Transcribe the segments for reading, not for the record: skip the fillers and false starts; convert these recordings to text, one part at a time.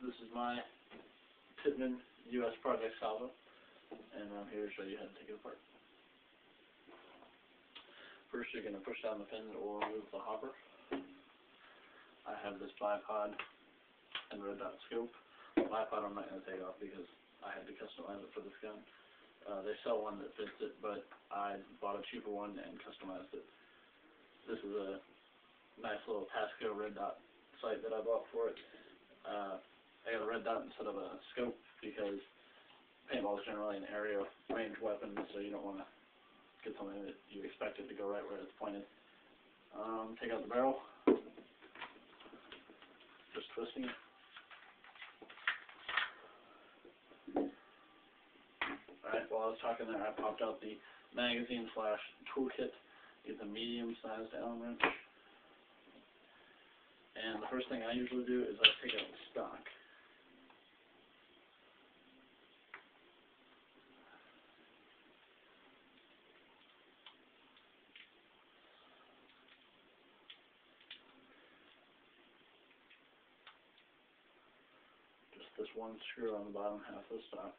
This is my Pittman US Project Salvo, and I'm here to show you how to take it apart. First, you're going to push down the pin that will remove the hopper. I have this bipod and red dot scope. The bipod I'm not going to take off because I had to customize it for this gun. They sell one that fits it, but I bought a cheaper one and customized it. This is a nice little Pasco red dot sight that I bought for it. I got a red dot instead of a scope because paintball is generally an area range weapon, so you don't want to get something that you expect it to go right where it's pointed. Take out the barrel, just twisting it. Alright, while I was talking there, I popped out the magazine / toolkit. Get the medium-sized Allen wrench. And the first thing I usually do is I take out the stock. Just this one screw on the bottom half of the stock.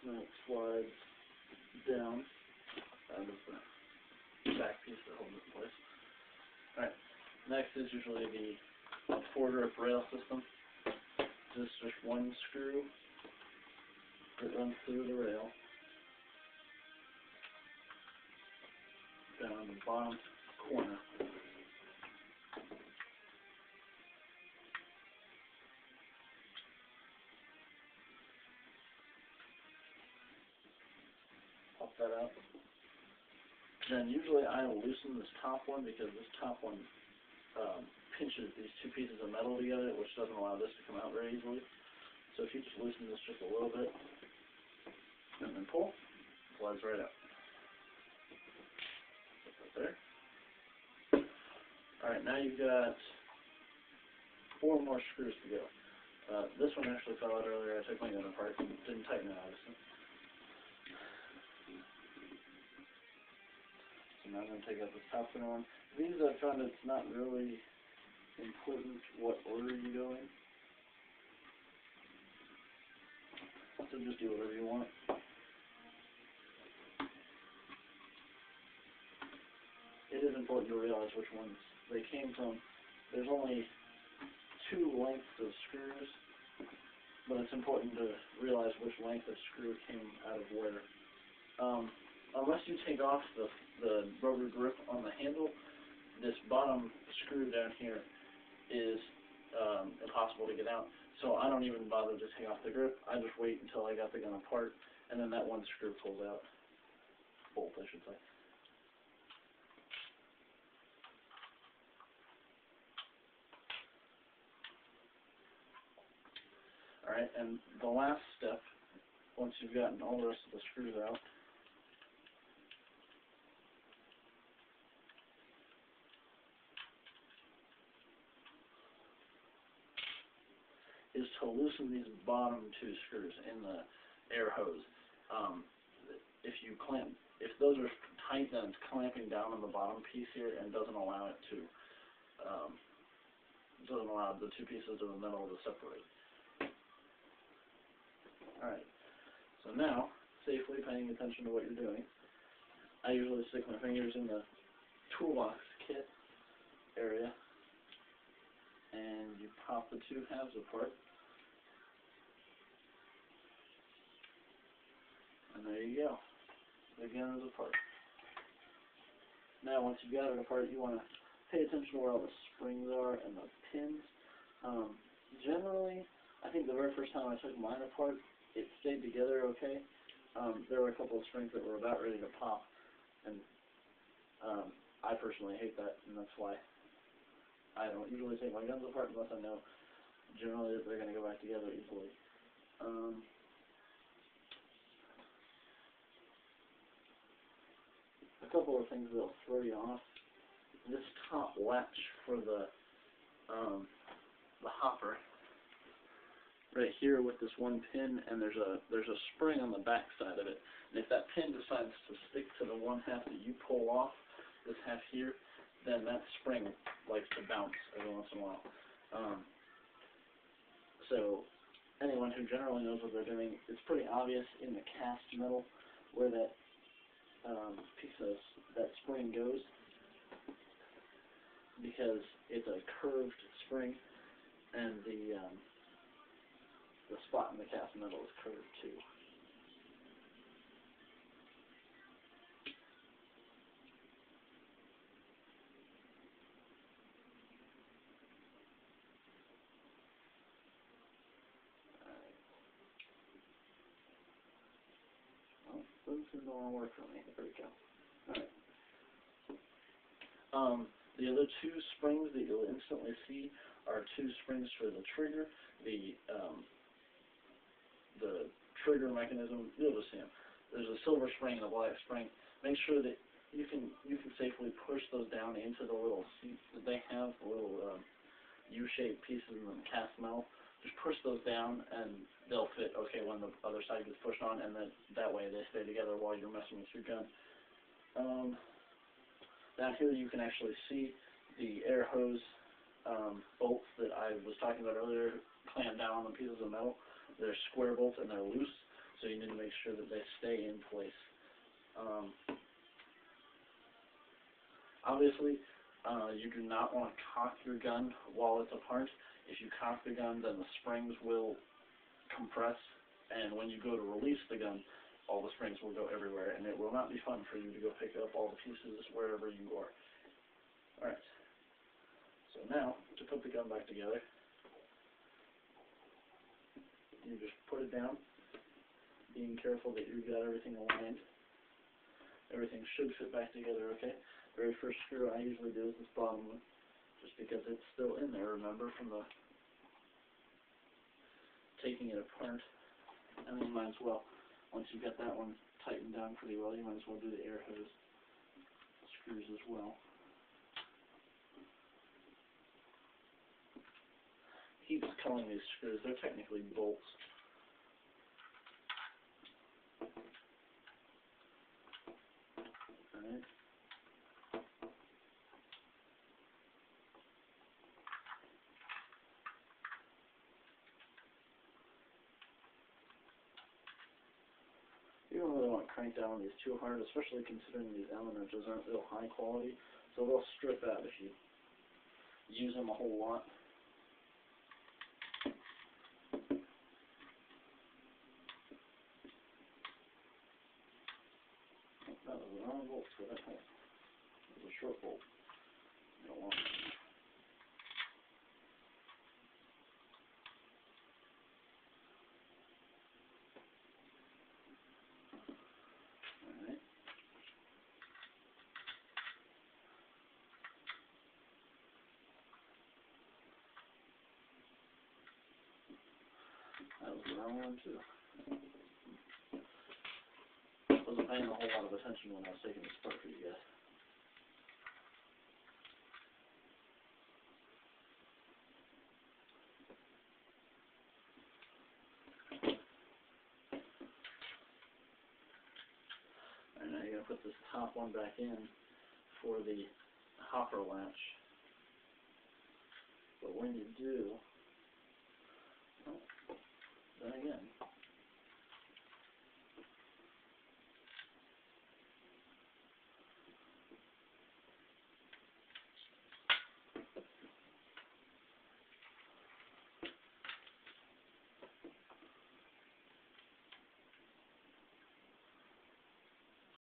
Then it slides down out of the back piece that holds it in place. Alright, next is usually the four-grip rail system. This is just one screw that runs through the rail down the bottom corner. Pop that out. Then usually I will loosen this top one because this top one pinches these two pieces of metal together, which doesn't allow this to come out very easily. So if you just loosen this just a little bit and then pull, it slides right out. Put that there. Alright, now you've got 4 more screws to go. This one actually fell out earlier. I took my gun apart and didn't tighten it, obviously. Now I'm going to take out this top center one. These I found it's not really important what order you go in. So just do whatever you want. It is important to realize which ones they came from. There's only 2 lengths of screws, but it's important to realize which length of screw came out of where. Unless you take off the rubber grip on the handle, this bottom screw down here is impossible to get out. So I don't even bother to take off the grip. I just wait until I got the gun apart, and then that one screw pulls out. Bolt, I should say. Alright, and the last step, once you've gotten all the rest of the screws out, is to loosen these bottom 2 screws in the air hose. If those are tight, then it's clamping down on the bottom piece here and doesn't allow it to, doesn't allow the 2 pieces of the metal to separate. Alright, so now, safely paying attention to what you're doing, I usually stick my fingers in the toolbox kit area, and you pop the 2 halves apart. And there you go. The gun is apart. Now, once you've got it apart, you want to pay attention to where all the springs are and the pins. Generally, I think the very first time I took mine apart, it stayed together okay. There were a couple of springs that were about ready to pop, and I personally hate that, and that's why I don't usually take my guns apart unless I know generally that they're going to go back together easily. A couple of things that'll throw you off. This top latch for the hopper, right here with this one pin, and there's a spring on the back side of it. And if that pin decides to stick to the one half that you pull off, this half here, then that spring likes to bounce every once in a while. So anyone who generally knows what they're doing, it's pretty obvious in the cast metal where that piece of that spring goes, because it's a curved spring, and the spot in the cast metal is curved too. Well, those seem to want to work for me. There we go. Alright. The other two springs that you'll instantly see are two springs for the trigger. The trigger mechanism, you'll just see them. There's a silver spring and a black spring. Make sure that you can safely push those down into the little seats that they have, the little U-shaped pieces in the cast metal. Just push those down and they'll fit okay when the other side gets pushed on, and then that way they stay together while you're messing with your gun. Down here you can actually see the air hose bolts that I was talking about earlier clamped down on the pieces of metal. They're square bolts and they're loose, so you need to make sure that they stay in place. Obviously, you do not want to cock your gun while it's apart. If you cock the gun, then the springs will compress, and when you go to release the gun, all the springs will go everywhere, and it will not be fun for you to go pick up all the pieces wherever you are. Alright, so now, to put the gun back together, you just put it down, being careful that you've got everything aligned. Everything should fit back together okay. Very first screw I usually do is this bottom one, just because it's still in there, remember, from the taking it apart. And then you might as well, once you've got that one tightened down pretty well, you might as well do the air hose screws as well. Keeps calling these screws, they're technically bolts. Alright. You don't really want to crank down on these too hard, especially considering these Allen wrenches aren't real high quality, so they'll strip out if you use them a whole lot. That was the wrong bolt for that hole. It was a short bolt. You don't want it. Alright. That was the wrong one too. Wasn't paying a whole lot of attention when I was taking this apart for you guys. And now you're going to put this top one back in for the hopper latch. But when you do, then again,